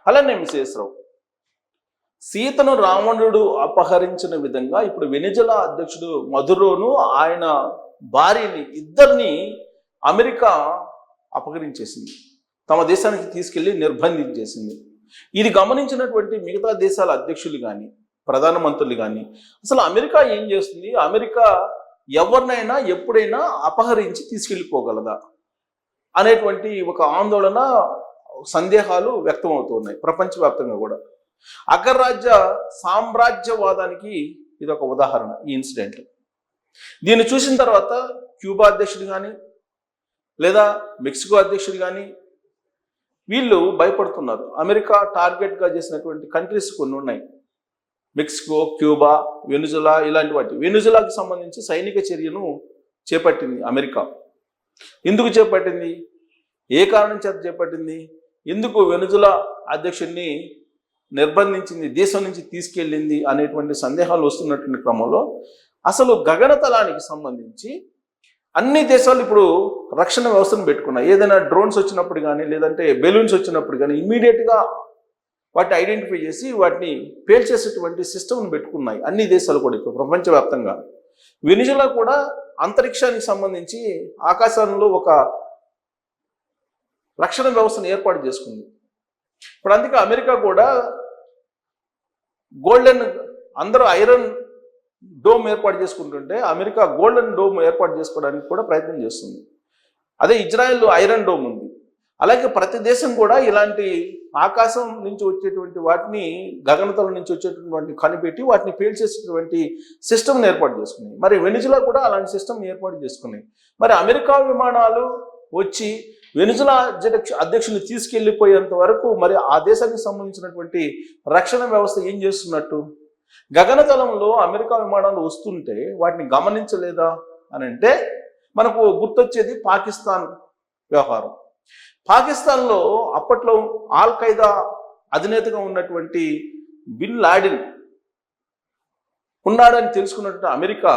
అలానే మిసేశ్వరరావు సీతను రావణుడు అపహరించిన విధంగా ఇప్పుడు వెనిజులా అధ్యక్షుడు మదురోను ఆయన భార్యని ఇద్దరిని అమెరికా అపహరించేసింది, తమ దేశానికి తీసుకెళ్లి నిర్బంధించేసింది. ఇది గమనించినటువంటి మిగతా దేశాల అధ్యక్షులు కానీ ప్రధానమంత్రులు కానీ అసలు అమెరికా ఏం చేస్తుంది, అమెరికా ఎవరినైనా ఎప్పుడైనా అపహరించి తీసుకెళ్ళిపోగలదా అనేటువంటి ఒక ఆందోళన సందేహాలు వ్యక్తమవుతున్నాయి ప్రపంచవ్యాప్తంగా కూడా. అగ్రరాజ్య సామ్రాజ్యవాదానికి ఇది ఒక ఉదాహరణ ఈ ఇన్సిడెంట్. దీన్ని చూసిన తర్వాత క్యూబా అధ్యక్షుడు కానీ లేదా మెక్సికో అధ్యక్షుడు కానీ వీళ్ళు భయపడుతున్నారు. అమెరికా టార్గెట్గా చేసినటువంటి కంట్రీస్ కొన్ని ఉన్నాయి, మెక్సికో, క్యూబా, వెనిజులా ఇలాంటి వాటి. వెనిజులాకి సంబంధించి సైనిక చర్యను చేపట్టింది అమెరికా. ఎందుకు చేపట్టింది, ఏ కారణం చేత చేపట్టింది, ఎందుకు వెనిజులా అధ్యక్షుడిని నిర్బంధించింది, దేశం నుంచి తీసుకెళ్ళింది అనేటువంటి సందేహాలు వస్తున్నటువంటి క్రమంలో అసలు గగనతలానికి సంబంధించి అన్ని దేశాలు ఇప్పుడు రక్షణ వ్యవస్థను పెట్టుకున్నాయి. ఏదైనా డ్రోన్స్ వచ్చినప్పుడు కానీ లేదంటే బెలూన్స్ వచ్చినప్పుడు కానీ ఇమ్మీడియట్గా వాటిని ఐడెంటిఫై చేసి వాటిని పేల్చేసేటువంటి సిస్టమ్ను పెట్టుకున్నాయి అన్ని దేశాలు కూడా ఇప్పుడు ప్రపంచవ్యాప్తంగా. వెనిజులా కూడా అంతరిక్షానికి సంబంధించి ఆకాశంలో ఒక రక్షణ వ్యవస్థను ఏర్పాటు చేసుకుంది. ఇప్పుడు అందుకే అమెరికా కూడా గోల్డెన్, అందరూ ఐరన్ డోమ్ ఏర్పాటు చేసుకుంటుంటే అమెరికా గోల్డెన్ డోమ్ ఏర్పాటు చేసుకోవడానికి కూడా ప్రయత్నం చేస్తుంది. అదే ఇజ్రాయెల్ ఐరన్ డోమ్ ఉంది. అలాగే ప్రతి దేశం కూడా ఇలాంటి ఆకాశం నుంచి వచ్చేటువంటి వాటిని, గగనతలం నుంచి వచ్చేటువంటి కనిపెట్టి వాటిని పేల్చేసేటువంటి సిస్టమ్ని ఏర్పాటు చేసుకున్నాయి. మరి వెనిజులా కూడా అలాంటి సిస్టమ్ని ఏర్పాటు చేసుకున్నాయి. మరి అమెరికా విమానాలు వచ్చి వెనిజులా అధ్యక్షుని తీసుకెళ్లిపోయేంత వరకు మరి ఆ దేశానికి సంబంధించినటువంటి రక్షణ వ్యవస్థ ఏం చేస్తున్నట్టు? గగనతలంలో అమెరికా విమానాలు వస్తుంటే వాటిని గమనించలేదా అని అంటే మనకు గుర్తొచ్చేది పాకిస్తాన్ వ్యవహారం. పాకిస్తాన్లో అప్పట్లో ఆల్ ఖైదా అధినేతగా ఉన్నటువంటి బిన్ లాడెన్ ఉన్నాడని తెలుసుకున్నటువంటి అమెరికా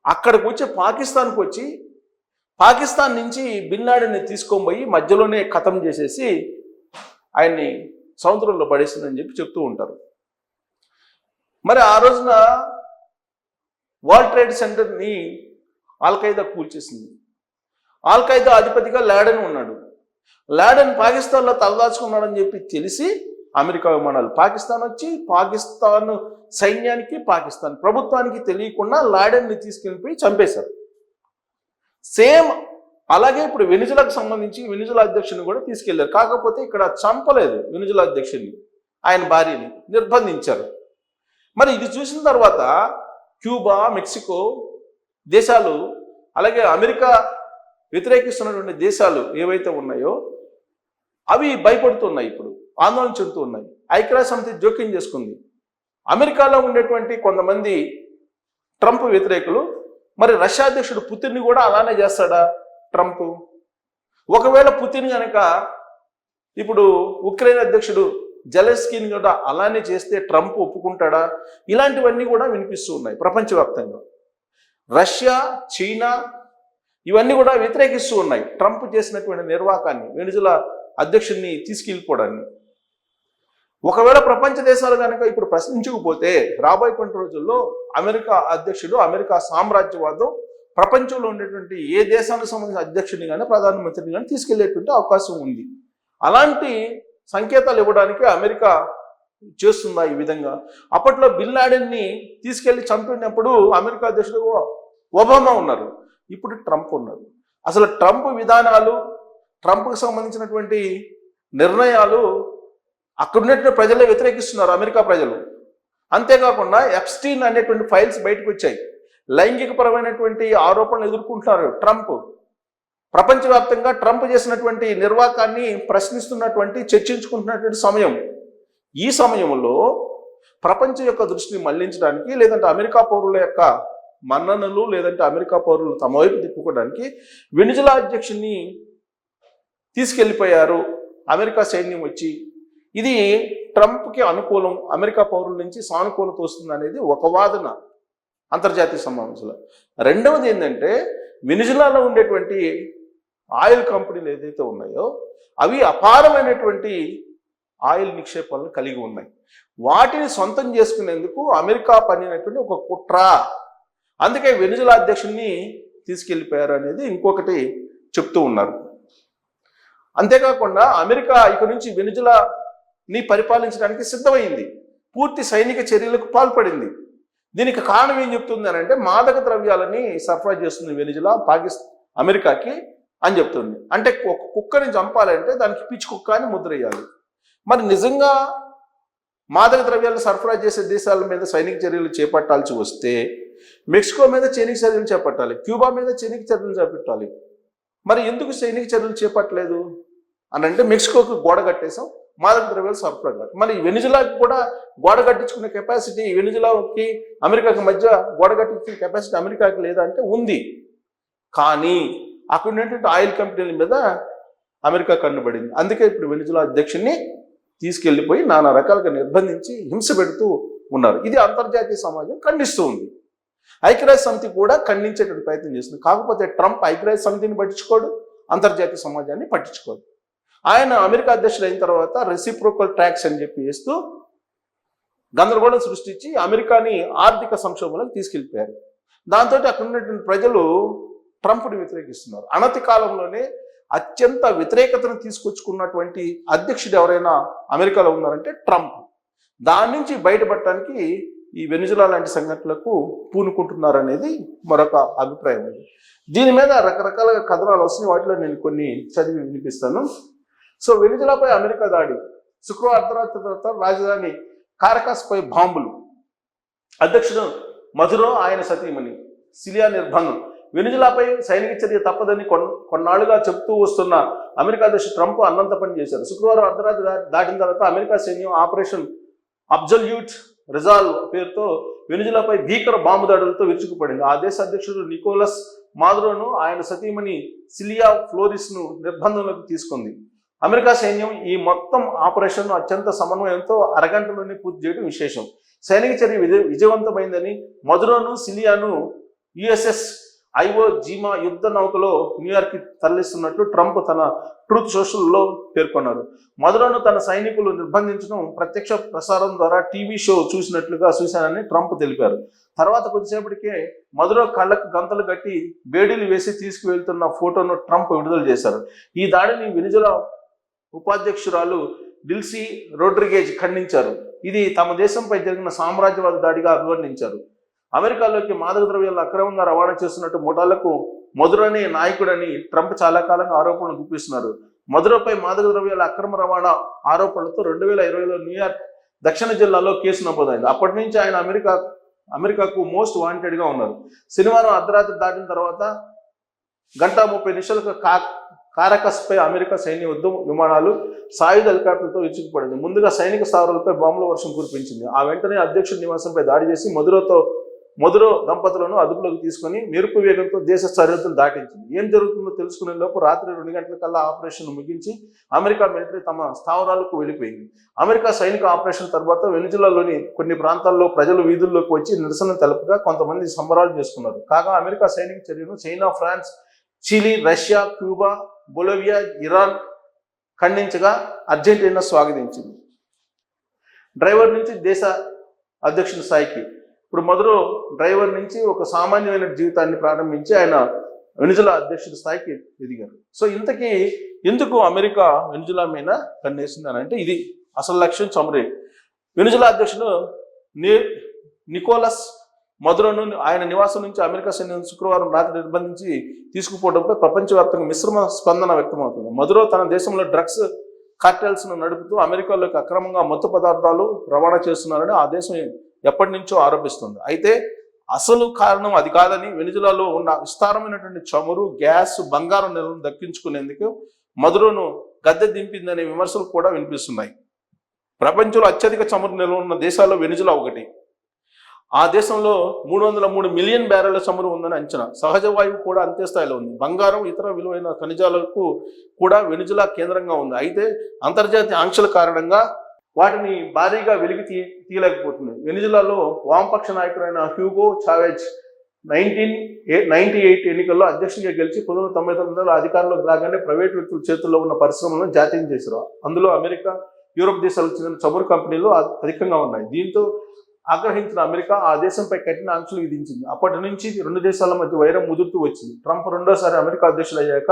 అక్కడికి వచ్చి పాకిస్తాన్కి వచ్చి పాకిస్తాన్ నుంచి బిన్ లాడెన్ని తీసుకొని పోయి మధ్యలోనే ఖతం చేసేసి ఆయన్ని సముద్రంలో పడేసిందని చెప్పి చెప్తూ ఉంటారు. మరి ఆ రోజున వరల్డ్ ట్రేడ్ సెంటర్ని ఆల్ ఖైదా కూల్చేసింది. ఆల్ ఖైదా అధిపతిగా లాడెన్ ఉన్నాడు. లాడెన్ పాకిస్తాన్లో తలదాచుకున్నాడని చెప్పి తెలిసి అమెరికా విమానాలు పాకిస్తాన్ వచ్చి పాకిస్తాన్ సైన్యానికి, పాకిస్తాన్ ప్రభుత్వానికి తెలియకుండా లాడెన్ని తీసుకెళ్ళిపోయి చంపేశారు. సేమ్ అలాగే ఇప్పుడు వెనిజులాకు సంబంధించి వెనిజులా అధ్యక్షుని కూడా తీసుకెళ్లారు. కాకపోతే ఇక్కడ చంపలేదు వెనిజులా అధ్యక్షుడిని, ఆయన భార్యని నిర్బంధించారు. మరి ఇది చూసిన తర్వాత క్యూబా, మెక్సికో దేశాలు అలాగే అమెరికా వ్యతిరేకిస్తున్నటువంటి దేశాలు ఏవైతే ఉన్నాయో అవి భయపడుతున్నాయి, ఇప్పుడు ఆందోళన చెందుతూ ఉన్నాయి. ఐక్యరాజ్య సమితి జోక్యం చేసుకుంది. అమెరికాలో ఉండేటువంటి కొంతమంది ట్రంప్ వ్యతిరేకులు మరి రష్యా అధ్యక్షుడు పుతిన్ని కూడా అలానే చేస్తాడా ట్రంప్? ఒకవేళ పుతిన్ కనుక ఇప్పుడు ఉక్రెయిన్ అధ్యక్షుడు జెలెన్స్కీని కూడా అలానే చేస్తే ట్రంప్ ఒప్పుకుంటాడా? ఇలాంటివన్నీ కూడా వినిపిస్తూ ఉన్నాయి ప్రపంచవ్యాప్తంగా. రష్యా, చైనా ఇవన్నీ కూడా వ్యతిరేకిస్తూ ఉన్నాయి ట్రంప్ చేసినటువంటి నిర్వాకాన్ని, వెనిజులా అధ్యక్షుడిని తీసుకెళ్ళిపోవడాన్ని. ఒకవేళ ప్రపంచ దేశాలు కనుక ఇప్పుడు ప్రశ్నించకపోతే రాబోయేటువంటి రోజుల్లో అమెరికా అధ్యక్షుడు, అమెరికా సామ్రాజ్యవాదం ప్రపంచంలో ఉండేటువంటి ఏ దేశానికి సంబంధించిన అధ్యక్షుడిని కానీ ప్రధానమంత్రిని కానీ తీసుకెళ్లేటువంటి అవకాశం ఉంది. అలాంటి సంకేతాలు ఇవ్వడానికి అమెరికా చేస్తుందా ఈ విధంగా? అప్పట్లో బిన్ లాడెన్ని తీసుకెళ్లి చంపినప్పుడు అమెరికా అధ్యక్షుడు ఒబామా ఉన్నారు, ఇప్పుడు ట్రంప్ ఉన్నారు. అసలు ట్రంప్ విధానాలు, ట్రంప్కి సంబంధించినటువంటి నిర్ణయాలు అక్కడ ఉన్నటువంటి ప్రజలే వ్యతిరేకిస్తున్నారు, అమెరికా ప్రజలు. అంతేకాకుండా ఎప్స్టీన్ అనేటువంటి ఫైల్స్ బయటకు వచ్చాయి. లైంగికపరమైనటువంటి ఆరోపణలు ఎదుర్కొంటున్నారు ట్రంప్. ప్రపంచవ్యాప్తంగా ట్రంప్ చేసినటువంటి నిర్వాకాన్ని ప్రశ్నిస్తున్నటువంటి, చర్చించుకుంటున్నటువంటి సమయం. ఈ సమయంలో ప్రపంచం యొక్క దృష్టిని మళ్లించడానికి, లేదంటే అమెరికా పౌరుల యొక్క మన్ననలు, లేదంటే అమెరికా పౌరులు తమ వైపు తిప్పుకోవడానికి వెనిజులా అధ్యక్షుడిని తీసుకెళ్లిపోయారు అమెరికా సైన్యం వచ్చి. ఇది ట్రంప్కి అనుకూలం, అమెరికా పౌరుల నుంచి సానుకూలత వస్తుంది అనేది ఒక వాదన అంతర్జాతీయ సమావేశంలో. రెండవది ఏంటంటే వెనిజులాలో ఉండేటువంటి ఆయిల్ కంపెనీలు ఏదైతే ఉన్నాయో అవి అపారమైనటువంటి ఆయిల్ నిక్షేపాలను కలిగి ఉన్నాయి. వాటిని సొంతం చేసుకునేందుకు అమెరికా పన్నినటువంటి ఒక కుట్ర. అందుకే వెనిజులా అధ్యక్షుడిని తీసుకెళ్లిపోయారు అనేది ఇంకొకటి చెప్తూ ఉన్నారు. అంతేకాకుండా అమెరికా ఇక నుంచి వెనిజులాని పరిపాలించడానికి సిద్ధమైంది, పూర్తి సైనిక చర్యలకు పాల్పడింది. దీనికి కారణం ఏం చెప్తుంది అని అంటే, మాదక ద్రవ్యాలని సరఫరా చేస్తుంది వెనిజులా అమెరికాకి అని చెప్తుంది. అంటే ఒక కుక్కని చంపాలంటే దానికి పిచ్చి కుక్క అని ముద్ర వేయాలి. మరి నిజంగా మాదక ద్రవ్యాలను సరఫరా చేసే దేశాల మీద సైనిక చర్యలు చేపట్టాల్సి వస్తే మెక్సికో మీద సైనిక చర్యలు చేపట్టాలి, క్యూబా మీద సైనిక చర్యలు చేపట్టాలి. మరి ఎందుకు సైనిక చర్యలు చేపట్టలేదు అని అంటే, మెక్సికోకి గోడ కట్టేసాం, మాదక ద్రవ్యాలు సరఫరా కాదు. మరి వెనిజులాకి కూడా గోడ కట్టించుకునే కెపాసిటీ వెనిజులాకి అమెరికాకి మధ్య గోడ కట్టించుకునే కెపాసిటీ అమెరికాకి లేదా అంటే ఉంది. కానీ అక్కడ ఉన్నటువంటి ఆయిల్ కంపెనీల మీద అమెరికా కన్నుబడింది. అందుకే ఇప్పుడు వెనిజులా అధ్యక్షుడిని తీసుకెళ్లిపోయి నానా రకాలుగా నిర్బంధించి హింస పెడుతూ ఉన్నారు. ఇది అంతర్జాతీయ సమాజం ఖండిస్తూ ఉంది. ఐక్యరాజ్య సమితి కూడా ఖండించేటువంటి ప్రయత్నం చేస్తుంది. కాకపోతే ట్రంప్ ఐక్యరాజ్య సమితిని పట్టించుకోడు, అంతర్జాతీయ సమాజాన్ని పట్టించుకోడు. ఆయన అమెరికా అధ్యక్షుడు అయిన తర్వాత రెసిప్రోకల్ ట్యాక్స్ అని చెప్పి వేస్తూ గందరగోళం సృష్టించి అమెరికాని ఆర్థిక సంక్షోభంలోకి తీసుకెళ్ళిపోయారు. దాంతో అక్కడ ఉన్నటువంటి ప్రజలు ట్రంప్ని వ్యతిరేకిస్తున్నారు. అనతి కాలంలోనే అత్యంత వ్యతిరేకతను తీసుకొచ్చుకున్నటువంటి అధ్యక్షుడు ఎవరైనా అమెరికాలో ఉన్నారంటే ట్రంప్. దాని నుంచి బయటపడటానికి ఈ వెనిజులా లాంటి సంఘటనలకు పూనుకుంటున్నారనేది మరొక అభిప్రాయం ఉంది. దీని మీద రకరకాల కథనాలు వస్తున్నాయి. వాటిలో నేను కొన్ని చదివి వినిపిస్తాను. సో వెనిజులాపై అమెరికా దాడి, శుక్రవారం అర్ధరాత్రి తర్వాత రాజధాని కారకాస్పై బాంబులు, అధ్యక్షుడు మధురో ఆయన సతీమణి సిలియా నిర్బంధం. వెనిజులాపై సైనిక చర్య తప్పదని కొన్నాళ్లుగా చెప్తూ వస్తున్న అమెరికా అధ్యక్షుడు ట్రంప్ అన్నంత పని చేశారు. శుక్రవారం అర్ధరాత్రి దాటిన తర్వాత అమెరికా సైన్యం ఆపరేషన్ అబ్జల్యూట్ రిజాల్వ్ పేరుతో వెనిజులాపై భీకర బాంబు దాడులతో విరుచుకుపడింది. ఆ దేశ అధ్యక్షుడు నికోలస్ మాదురోను ఆయన సతీమణి సిలియా ఫ్లోరిస్ను నిర్బంధంలోకి తీసుకుంది. అమెరికా సైన్యం ఈ మొత్తం ఆపరేషన్ అత్యంత సమన్వయంతో అరగంటలోనే పూర్తి చేయడం విశేషం. సైనిక చర్య విజయవంతమైందని మదురోను సిలియాను యుఎస్ఎస్ ఐవో జీమా యుద్ధ నౌకలో న్యూయార్క్కి తరలిస్తున్నట్లు ట్రంప్ తన ట్రూత్ సోషల్లో పేర్కొన్నారు. మదురోను తన సైనికులు నిర్బంధించడం ప్రత్యక్ష ప్రసారం ద్వారా టీవీ షో చూశానని ట్రంప్ తెలిపారు. తర్వాత కొద్దిసేపటికే మదురో కళ్ళకు గంతలు కట్టి బేడీలు వేసి తీసుకువెళ్తున్న ఫోటోను ట్రంప్ విడుదల చేశారు. ఈ దాడిని వెనిజులా ఉపాధ్యక్షురాలు డిల్సీ రోడ్రిగేజ్ ఖండించారు. ఇది తమ దేశంపై జరిగిన సామ్రాజ్యవాద దాడిగా అభివర్ణించారు. అమెరికాలోకి మాదక ద్రవ్యాలను అక్రమంగా రవాణా చేస్తున్నట్టు ముఠాలకు మదురోనే నాయకుడని ట్రంప్ చాలా కాలంగా ఆరోపణలు గుప్పిస్తున్నారు. మదురోపై మాదక ద్రవ్యాల అక్రమ రవాణా ఆరోపణలతో 2020లో న్యూయార్క్ దక్షిణ జిల్లాలో కేసు నమోదైంది. అప్పటి నుంచి ఆయన అమెరికాకు మోస్ట్ వాంటెడ్గా ఉన్నారు. శనివారం అర్ధరాత్రి దాటిన తర్వాత 1:30 కారకస్పై అమెరికా సైన్య యుద్ధ విమానాలు సాయుధ హెలికాప్టర్లతో విరుచుకుపడింది. ముందుగా సైనిక స్థావరాలపై బాంబుల వర్షం కురిపించింది. ఆ వెంటనే అధ్యక్షుడి నివాసంపై దాడి చేసి మదురో దంపతులను అదుపులోకి తీసుకుని మెరుపు వేగంతో దేశ సరిహద్దులు దాటించింది. ఏం జరుగుతుందో తెలుసుకునే లోపు రాత్రి 2 గంటలకల్లా ఆపరేషన్ ముగించి అమెరికా మిలిటరీ తమ స్థావరాలకు వెళ్ళిపోయింది. అమెరికా సైనిక ఆపరేషన్ తర్వాత వెనిజులాలోని కొన్ని ప్రాంతాల్లో ప్రజలు వీధుల్లోకి వచ్చి నిరసన తెలుపగా కొంతమంది సంబరాలు చేసుకున్నారు. కాగా అమెరికా సైనిక చర్యను China, France, Chile, Russia, Cuba, Bolivia, Iran ఖండించగా అర్జెంటీనా స్వాగతించింది. డ్రైవర్ నుంచి దేశ అధ్యక్షుడి స్థాయికి, ఇప్పుడు మదురో డ్రైవర్ నుంచి ఒక సామాన్యమైన జీవితాన్ని ప్రారంభించి ఆయన వెనిజులా అధ్యక్షుడి స్థాయికి ఎదిగారు. సో ఇంతకీ ఎందుకు అమెరికా వెనిజులా మీద కన్నేసింది అని అంటే, ఇది అసలు లక్ష్యం చమరే. వెనిజులా అధ్యక్షుడు నికోలస్ మదురోను ఆయన నివాసం నుంచి అమెరికా సైన్యం శుక్రవారం రాత్రి నిర్బంధించి తీసుకుపోవడంపై ప్రపంచవ్యాప్తంగా మిశ్రమ స్పందన వ్యక్తమవుతుంది. మదురో తన దేశంలో డ్రగ్స్ కార్టెల్స్ను నడుపుతూ అమెరికాలోకి అక్రమంగా మత్తు పదార్థాలు రవాణా చేస్తున్నారని ఆ దేశం ఎప్పటి నుంచో ఆరోపిస్తుంది. అయితే అసలు కారణం అది కాదని, వెనిజులాలో ఉన్న విస్తారమైనటువంటి చమురు, గ్యాస్, బంగారం నిల్వను దక్కించుకునేందుకు మదురోను గద్దె దింపిందనే విమర్శలు కూడా వినిపిస్తున్నాయి. ప్రపంచంలో అత్యధిక చమురు నిల్వ ఉన్న దేశాల్లో వెనిజులా ఒకటి. ఆ దేశంలో 303 మిలియన్ బ్యారెళ్ల చమురు ఉందని అంచనా. సహజ వాయువు కూడా అంతే స్థాయిలో ఉంది. బంగారం, ఇతర విలువైన ఖనిజాలకు కూడా వెనిజులా కేంద్రంగా ఉంది. అయితే అంతర్జాతీయ ఆంక్షల కారణంగా వాటిని భారీగా వెలికి తీయలేకపోతుంది. వెనిజులాలో వామపక్ష నాయకుడైన హ్యూగో చావెజ్ 1998 ఎన్నికల్లో అధ్యక్షుడిగా గెలిచి 1999లో అధికారంలోకి రాగానే ప్రైవేట్ వ్యక్తుల చేతుల్లో ఉన్న పరిశ్రమలను జాతీయం చేశారు. అందులో అమెరికా, యూరోప్ దేశాలకు చెందిన చమురు కంపెనీలు అధికంగా ఉన్నాయి. దీంతో ఆగ్రహించిన అమెరికా ఆ దేశంపై కఠిన ఆంక్షలు విధించింది. అప్పటి నుంచి రెండు దేశాల మధ్య వైరం ముదురుతూ వచ్చింది. ట్రంప్ రెండోసారి అమెరికా అధ్యక్షుడు అయ్యాక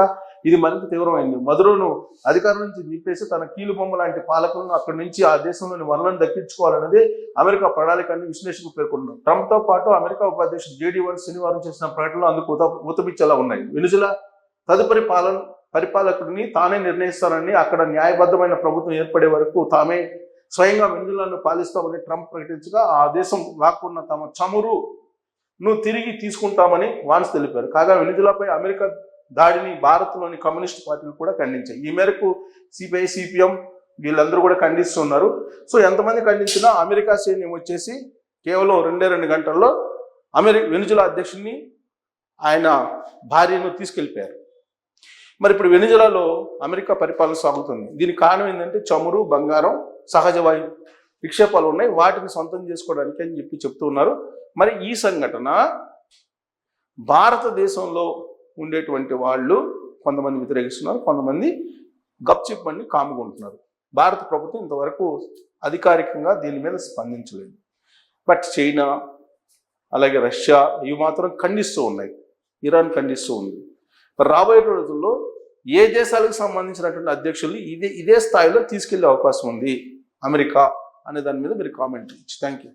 ఇది మరింత తీవ్రమైంది. మదురోను అధికారం నుంచి దింపేసి తన కీలుబొమ్మ లాంటి పాలకులను అక్కడి నుంచి ఆ దేశంలోని వనరులను దక్కించుకోవాలన్నదే అమెరికా ప్రణాళిక అని విశ్లేషకులు పేర్కొన్నారు. ట్రంప్తో పాటు అమెరికా ఉపాధ్యక్షుడు జేడీ వాన్స్ శనివారం చేసిన ప్రకటనలు అందుకు ఊతమిచ్చేలా ఉన్నాయి. వెనుజులా తదుపరి పరిపాలకుడిని తానే నిర్ణయిస్తానని, అక్కడ న్యాయబద్ధమైన ప్రభుత్వం ఏర్పడే వరకు తామే స్వయంగా వెనుజులాను పాలిస్తామని ట్రంప్ ప్రకటించగా ఆ దేశం లాక్కున్న తమ చమురును తిరిగి తీసుకుంటామని వాన్స్ తెలిపారు. కాగా వెనుజులాపై అమెరికా దాడిని భారత్లోని కమ్యూనిస్ట్ పార్టీలు కూడా ఖండించాయి. ఈ మేరకు సిపిఐ, సిపిఎం వీళ్ళందరూ కూడా ఖండిస్తున్నారు. సో ఎంతమంది ఖండించినా అమెరికా సైన్యం వచ్చేసి కేవలం 2 గంటల్లో వెనుజులా అధ్యక్షుడిని ఆయన భార్యను తీసుకెళ్ళిపోయారు. మరి ఇప్పుడు వెనుజులాలో అమెరికా పరిపాలన సాగుతుంది. దీనికి కారణం ఏంటంటే చమురు, బంగారం, సహజ వాయు నిక్షేపాలు ఉన్నాయి, వాటిని సొంతం చేసుకోవడానికి అని చెప్తూ ఉన్నారు. మరి ఈ సంఘటన భారతదేశంలో ఉండేటువంటి వాళ్ళు కొంతమంది వ్యతిరేకిస్తున్నారు, కొంతమంది గప్చిప్పని కాముకుంటున్నారు. భారత ప్రభుత్వం ఇంతవరకు అధికారికంగా దీని మీద స్పందించలేదు. బట్ చైనా, అలాగే రష్యా ఇవి మాత్రం ఖండిస్తూ ఉన్నాయి, ఇరాన్ ఖండిస్తూ ఉంది. రాబోయే రోజుల్లో ఏ దేశాలకు సంబంధించినటువంటి అధ్యక్షులు ఇదే స్థాయిలో తీసుకెళ్లే అవకాశం ఉంది అమెరికా అనే దాని మీద మీరు కామెంట్ ఇచ్చి. Thank you.